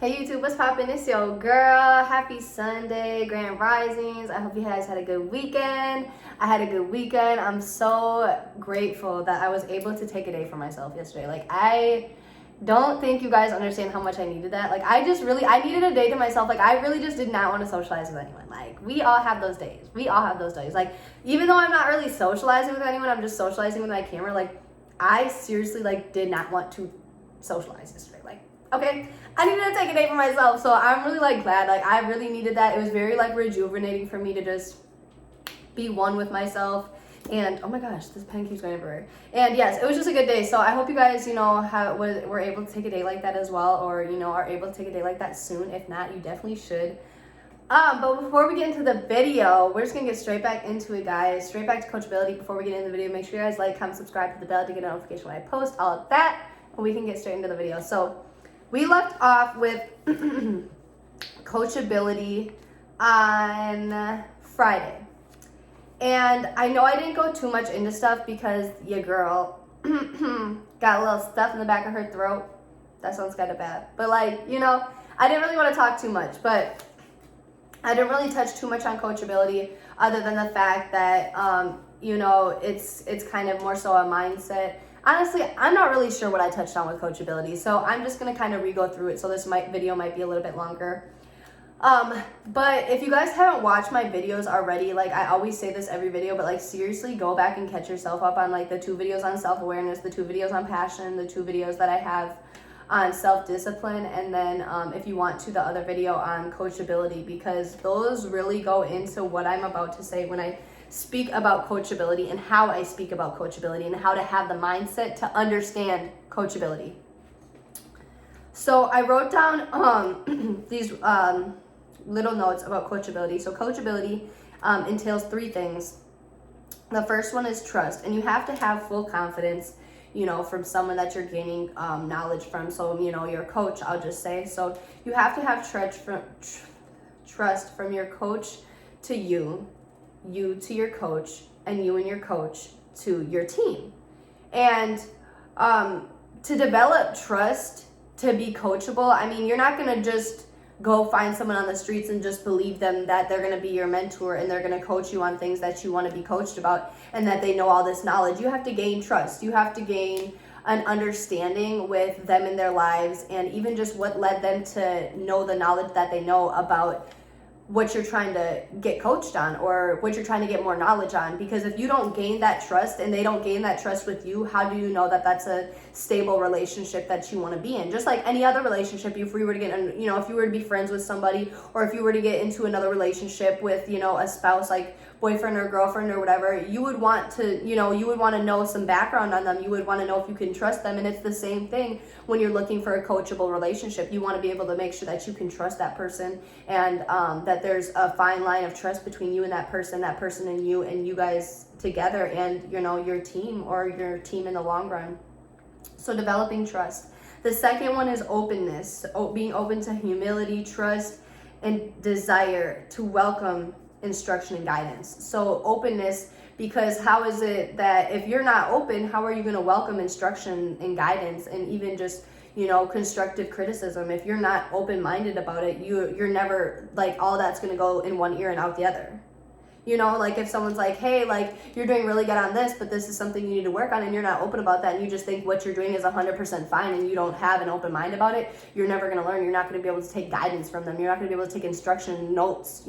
Hey YouTube, what's poppin'? It's your girl. Happy Sunday, Grand Risings. I hope you guys had a good weekend. I had a good weekend. I'm so grateful that I was able to take a day for myself yesterday. Like, I don't think you guys understand how much I needed that. Like, I needed a day to myself. Like, I really just did not want to socialize with anyone. Like, we all have those days. Like, even though I'm not really socializing with anyone, I'm just socializing with my camera. Like, I seriously, like, did not want to socialize yesterday. Like, okay, I needed to take a day for myself, so I'm really like glad. Like, I really needed that. It was very like rejuvenating for me to just be one with myself. And oh my gosh, this pen keeps going everywhere. And yes, it was just a good day. So I hope you guys, were able to take a day like that as well, or are able to take a day like that soon. If not, you definitely should. But before we get into the video, we're just gonna get straight back into it, guys. Straight back to Coachability. Before we get into the video, make sure you guys like, comment, subscribe, hit the bell to get a notification when I post, all of that, and we can get straight into the video. So we left off with Coachability on Friday. And I know I didn't go too much into stuff because your girl got a little stuff in the back of her throat. That sounds kind of bad. But I didn't really want to talk too much. But I didn't really touch too much on Coachability other than the fact that, it's kind of more so a mindset. Honestly, I'm not really sure what I touched on with Coachability, so I'm just going to kind of re-go through it, so this video might be a little bit longer. But if you guys haven't watched my videos already, like I always say this every video, but like seriously go back and catch yourself up on like the 2 videos on self-awareness, the 2 videos on passion, the 2 videos that I have on self-discipline, and then if you want to, the other video on Coachability, because those really go into what I'm about to say when I speak about Coachability and how I speak about Coachability and how to have the mindset to understand Coachability. So I wrote down these little notes about Coachability. So Coachability entails 3 things. The first one is trust, and you have to have full confidence, from someone that you're gaining knowledge from. So, your coach, I'll just say. So you have to have trust from your coach to you to your coach, and you and your coach to your team. And to develop trust, to be coachable, I mean, you're not going to just go find someone on the streets and just believe them that they're going to be your mentor and they're going to coach you on things that you want to be coached about and that they know all this knowledge. You have to gain trust. You have to gain an understanding with them in their lives, and even just what led them to know the knowledge that they know about what you're trying to get coached on or what you're trying to get more knowledge on. Because if you don't gain that trust and they don't gain that trust with you, how do you know that that's a stable relationship that you want to be in? Just like any other relationship, if we were to get, if you were to be friends with somebody, or if you were to get into another relationship with, a spouse, like boyfriend or girlfriend or whatever, you would want to, know some background on them. You would want to know if you can trust them. And it's the same thing when you're looking for a coachable relationship. You want to be able to make sure that you can trust that person, and that there's a fine line of trust between you and that person and you guys together, and your team, or your team in the long run. So developing trust. The second one is openness. Being open to humility, trust, and desire to welcome instruction and guidance. So openness, because how is it that if you're not open, how are you going to welcome instruction and guidance, and even just constructive criticism? If you're not open-minded about it, you're never, like, all that's going to go in one ear and out the other. Like if someone's like, hey, like, you're doing really good on this, but this is something you need to work on, and you're not open about that, and you just think what you're doing is 100% fine, and you don't have an open mind about it, you're never going to learn. You're not going to be able to take guidance from them. You're not going to be able to take instruction, notes,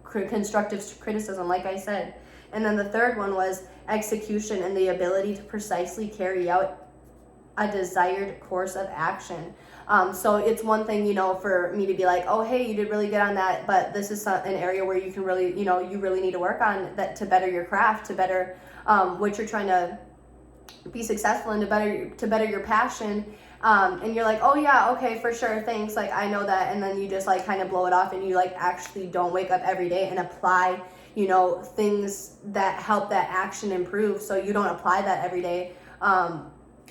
constructive criticism, like I said. And then the third one was execution, and the ability to precisely carry out a desired course of action. So it's one thing, for me to be like, oh, hey, you did really good on that, but this is an area where you can really, you really need to work on that to better your craft, to better what you're trying to be successful in, to better your passion. And you're like, oh yeah, okay, for sure, thanks, like I know that. And then you just like kind of blow it off, and you like actually don't wake up every day and apply, things that help that action improve. So you don't apply that every day.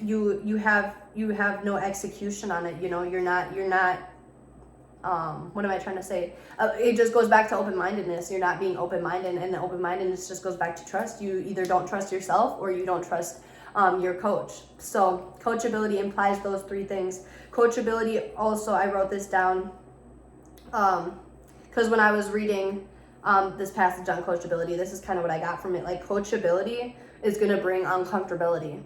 You have no execution on it. You're not what am I trying to say? It just goes back to open-mindedness. You're not being open-minded, and the open-mindedness just goes back to trust. You either don't trust yourself, or you don't trust your coach. So coachability implies those three things. Coachability also, I wrote this down because when I was reading this passage on coachability, this is kind of what I got from it. Like, coachability is going to bring uncomfortability,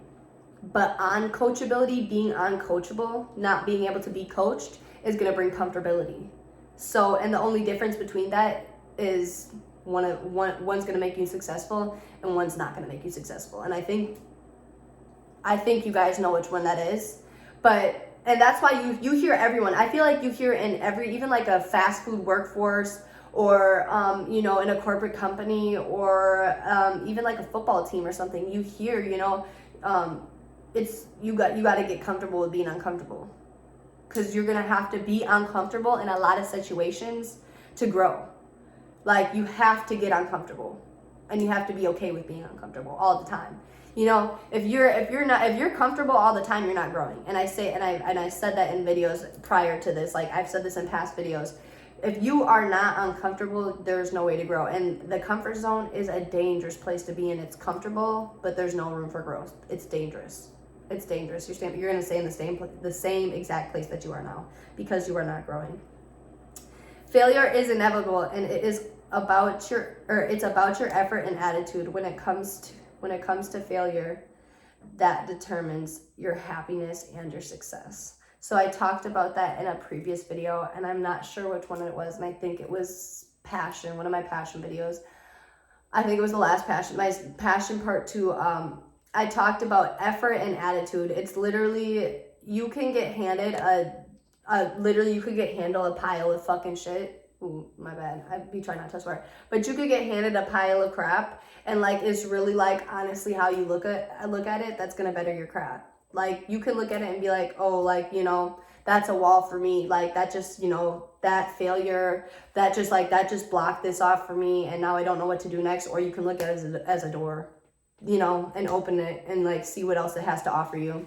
but uncoachability, being uncoachable, not being able to be coached, is going to bring comfortability. So, and the only difference between that is one's going to make you successful and one's not going to make you successful. And I think you guys know which one that is. But, and that's why you hear everyone. I feel like you hear in every, even like a fast food workforce, or you know, in a corporate company, or even like a football team or something, you hear, you know, it's you got to get comfortable with being uncomfortable, because you're gonna have to be uncomfortable in a lot of situations to grow. Like, you have to get uncomfortable, and you have to be okay with being uncomfortable all the time. You know, if you're comfortable all the time, you're not growing. And I said that in videos prior to this. Like, I've said this in past videos. If you are not uncomfortable, there's no way to grow. And the comfort zone is a dangerous place to be in. It's comfortable, but there's no room for growth. It's dangerous. It's dangerous. You're going to stay in the same exact place that you are now, because you are not growing. Failure is inevitable, and it's about your effort and attitude. When it comes to failure, that determines your happiness and your success. So I talked about that in a previous video, and I'm not sure which one it was, and I think it was passion, one of my passion videos. I think it was the last passion, my passion part 2. I talked about effort and attitude. It's literally, you can get handed you could get handled a pile of fucking shit. Ooh, my bad. I'd be trying not to swear. But you could get handed a pile of crap, and like, it's really like, honestly, how you look at it, that's gonna better your crap. Like, you can look at it and be like, oh, like, you know, that's a wall for me. Like, that just, you know, that failure, that just blocked this off for me, and now I don't know what to do next. Or you can look at it as a door, you know, and open it and like see what else it has to offer you.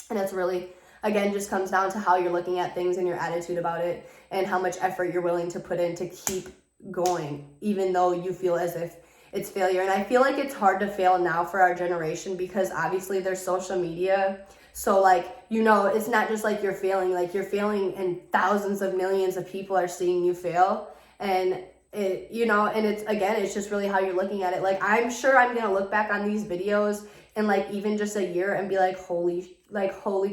And it's really, again, just comes down to how you're looking at things and your attitude about it, and how much effort you're willing to put in to keep going, even though you feel as if it's failure. And I feel like it's hard to fail now for our generation, because obviously there's social media. So like, you know, it's not just like you're failing and thousands of millions of people are seeing you fail. And it, you know, and it's just really how you're looking at it. Like, I'm sure I'm going to look back on these videos in like even just a year and be like, holy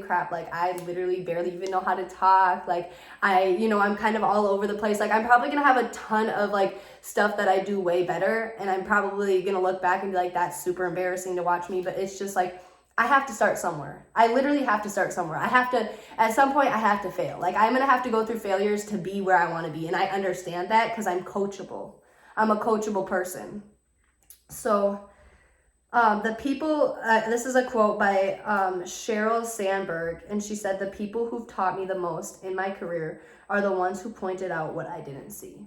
crap, like, I literally barely even know how to talk. Like, I'm kind of all over the place. Like, I'm probably gonna have a ton of like stuff that I do way better, and I'm probably gonna look back and be like, that's super embarrassing to watch me. But it's just like, I have to start somewhere. I literally have to start somewhere. At some point I have to fail. Like, I'm gonna have to go through failures to be where I want to be, and I understand that because I'm coachable. I'm a coachable person. So this is a quote by Sheryl Sandberg, and she said, "The people who've taught me the most in my career are the ones who pointed out what I didn't see."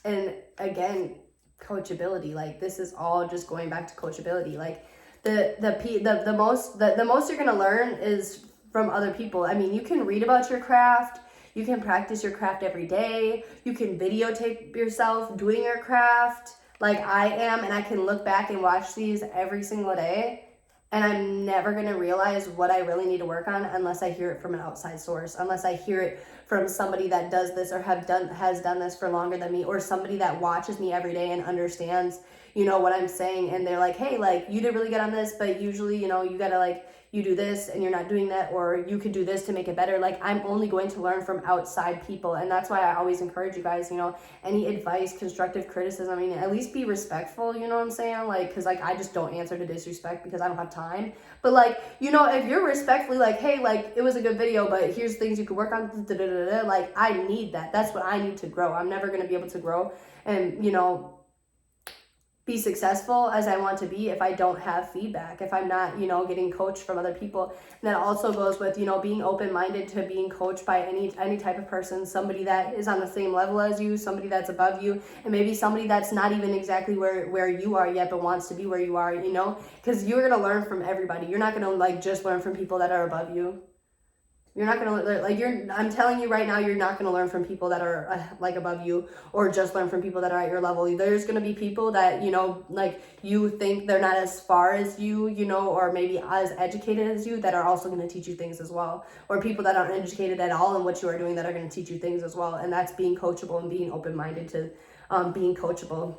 And again, coachability, like, this is all just going back to coachability. Like, the most you're gonna learn is from other people. I mean, you can read about your craft, you can practice your craft every day, you can videotape yourself doing your craft, like I am, and I can look back and watch these every single day, and I'm never going to realize what I really need to work on unless I hear it from an outside source, unless I hear it from somebody that does this or has done this for longer than me, or somebody that watches me every day and understands, you know, what I'm saying, and they're like, hey, like, you did really good on this, but usually, you know, you got to, like, you do this and you're not doing that, or you could do this to make it better. Like, I'm only going to learn from outside people. And that's why I always encourage you guys, you know, any advice, constructive criticism, I mean, at least be respectful, you know what I'm saying? Like, because like, I just don't answer to disrespect because I don't have time. But like, you know, if you're respectfully like, hey, like, it was a good video, but here's things you could work on, like, I need that. That's what I need to grow. I'm never going to be able to grow and, you know, be successful as I want to be if I don't have feedback, if I'm not, you know, getting coached from other people. And that also goes with, you know, being open-minded to being coached by any type of person, somebody that is on the same level as you, somebody that's above you, and maybe somebody that's not even exactly where you are yet, but wants to be where you are, you know, because you're going to learn from everybody. You're not going to like just learn from people that are above you. You're not going to learn, like, I'm telling you right now, you're not going to learn from people that are like above you, or just learn from people that are at your level. There's going to be people that, you know, like, you think they're not as far as you, you know, or maybe as educated as you, that are also going to teach you things as well. Or people that aren't educated at all in what you are doing that are going to teach you things as well. And that's being coachable and being open-minded to being coachable.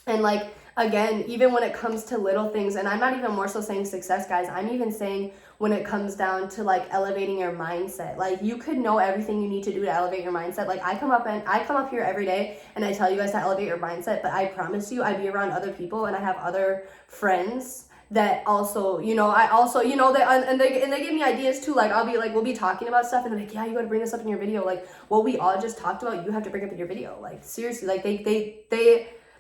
And like, again, even when it comes to little things, and I'm not even more so saying success, guys, I'm even saying when it comes down to like elevating your mindset. Like, you could know everything you need to do to elevate your mindset. Like, I come up here every day and I tell you guys to elevate your mindset, but I promise you, I be around other people and I have other friends that also, you know, they give me ideas too. Like, we'll be talking about stuff and they're like, yeah, you got to bring this up in your video. Like, what we all just talked about, you have to bring up in your video. Like, seriously, like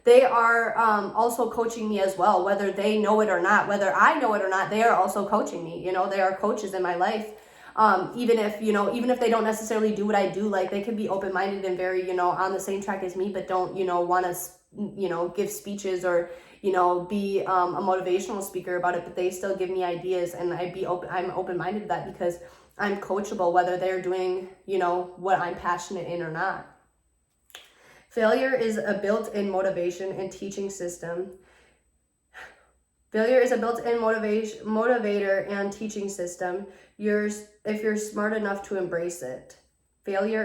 they are also coaching me as well, whether they know it or not, whether I know it or not, they are also coaching me. You know, they are coaches in my life. Even if they don't necessarily do what I do, like, they could be open-minded and very, you know, on the same track as me, but don't, you know, want to, you know, give speeches or, you know, be a motivational speaker about it, but they still give me ideas, and I'm open-minded to that because I'm coachable, whether they're doing, you know, what I'm passionate in or not. Failure is a built-in motivation and teaching system. Failure is a built-in motivator and teaching system. If you're smart enough to embrace it. Failure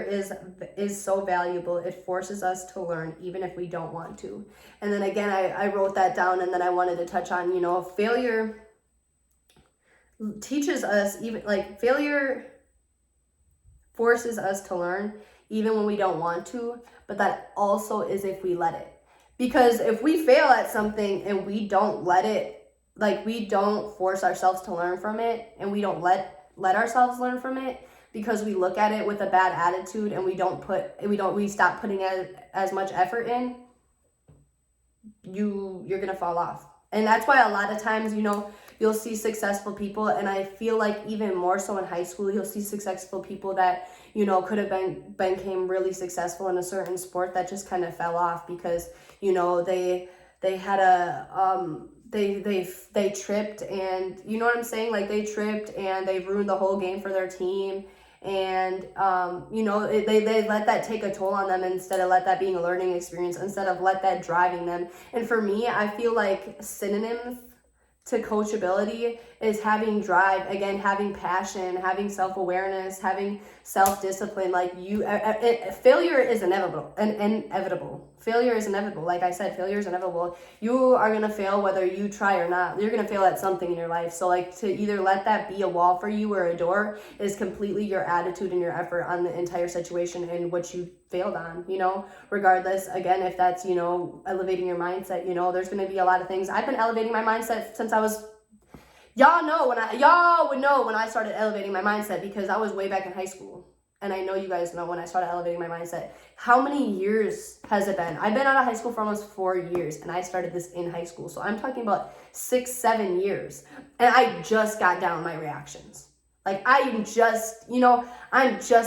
is so valuable. It forces us to learn even if we don't want to. And then again, I wrote that down, and then I wanted to touch on, you know, failure teaches us, even like, failure forces us to learn even when we don't want to, but that also is if we let it. Because if we fail at something and we don't let it, like, we don't force ourselves to learn from it, and we don't let ourselves learn from it because we look at it with a bad attitude and we stop putting as much effort in, you're gonna fall off. And that's why a lot of times, you know, you'll see successful people, and I feel like even more so in high school, you'll see successful people that, you know, could have became really successful in a certain sport that just kind of fell off because, you know, they had they tripped, and, you know what I'm saying? Like, they tripped and they ruined the whole game for their team. And, you know, they let that take a toll on them instead of let that being a learning experience, instead of let that driving them. And for me, I feel like synonyms to coachability is having drive, again, having passion, having self-awareness, having self-discipline. Like, failure is inevitable. Failure is inevitable. Like I said, failure is inevitable. You are going to fail whether you try or not. You're going to fail at something in your life. So, like, to either let that be a wall for you or a door is completely your attitude and your effort on the entire situation and what you failed on, you know, regardless. Again, if that's, you know, elevating your mindset, you know, there's going to be a lot of things. I've been elevating my mindset since I was, y'all would know when I started elevating my mindset, because I was way back in high school. And I know you guys know when I started elevating my mindset. How many years has it been? I've been out of high school for almost 4 years, and I started this in high school. So I'm talking about 6-7 years. And I just got down my reactions. Like, I'm just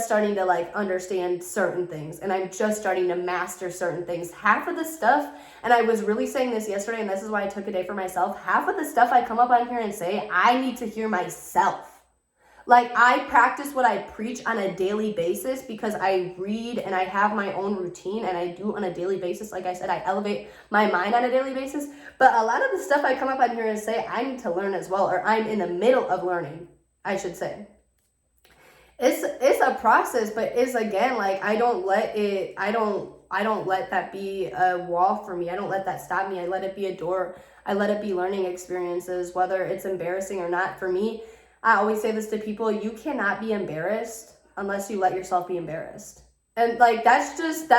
starting to, like, understand certain things, and I'm just starting to master certain things. Half of the stuff, and I was really saying this yesterday, and this is why I took a day for myself, half of the stuff I come up on here and say, I need to hear myself. Like, I practice what I preach on a daily basis because I read and I have my own routine, and I do on a daily basis. Like I said, I elevate my mind on a daily basis. But a lot of the stuff I come up on here and say, I need to learn as well, or I'm in the middle of learning, I should say. It's a process, but it's, again, like, I don't let that be a wall for me. I don't let that stop me. I let it be a door. I let it be learning experiences, whether it's embarrassing or not. For me, I always say this to people, you cannot be embarrassed unless you let yourself be embarrassed. And, like, that's just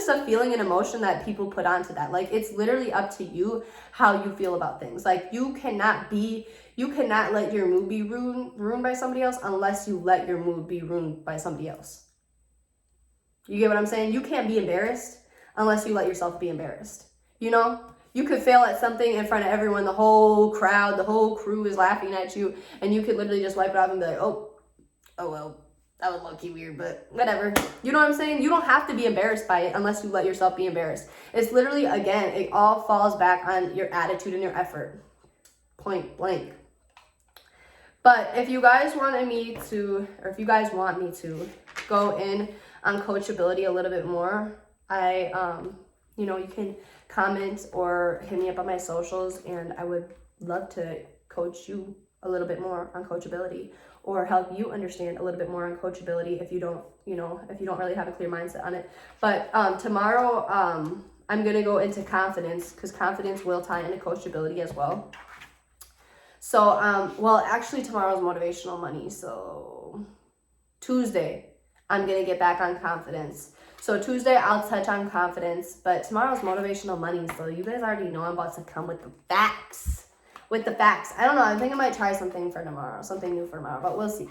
a feeling and emotion that people put onto that. Like, it's literally up to you how you feel about things. Like, you cannot let your mood be ruined by somebody else unless you let your mood be ruined by somebody else. You get what I'm saying? You can't be embarrassed unless you let yourself be embarrassed. You know? You could fail at something in front of everyone, the whole crowd, the whole crew is laughing at you, and you could literally just wipe it off and be like, oh well, that was low-key weird, but whatever. You know what I'm saying? You don't have to be embarrassed by it unless you let yourself be embarrassed. It's literally, again, it all falls back on your attitude and your effort. Point blank. But if you guys want me to go in on coachability a little bit more, you can comment or hit me up on my socials, and I would love to coach you a little bit more on coachability, or help you understand a little bit more on coachability if you don't really have a clear mindset on it. But tomorrow, I'm gonna go into confidence, because confidence will tie into coachability as well. So, actually tomorrow's motivational money. So Tuesday, I'm going to get back on confidence. So Tuesday, I'll touch on confidence, but tomorrow's motivational money. So you guys already know I'm about to come with the facts. I don't know. I think I might try something for tomorrow, something new for tomorrow, but we'll see.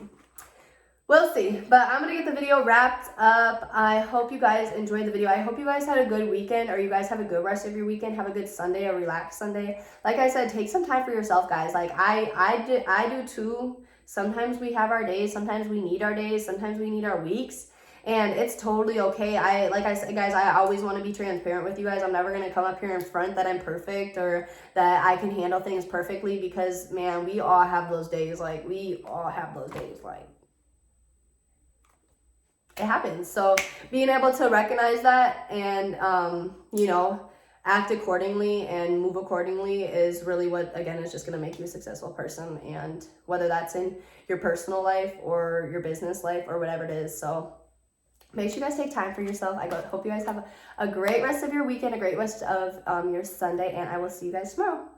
But I'm going to get the video wrapped up. I hope you guys enjoyed the video. I hope you guys had a good weekend, or you guys have a good rest of your weekend. Have a good Sunday, a relaxed Sunday. Like I said, take some time for yourself, guys. Like I do too. Sometimes we have our days. Sometimes we need our days. Sometimes we need our weeks. And it's totally okay. Like I said, guys, I always want to be transparent with you guys. I'm never going to come up here in front that I'm perfect or that I can handle things perfectly, because, man, we all have those days. Like, it happens. So being able to recognize that and, act accordingly and move accordingly is really what, again, is just going to make you a successful person. And whether that's in your personal life or your business life or whatever it is. So make sure you guys take time for yourself. I hope you guys have a great rest of your weekend, a great rest of your Sunday, and I will see you guys tomorrow.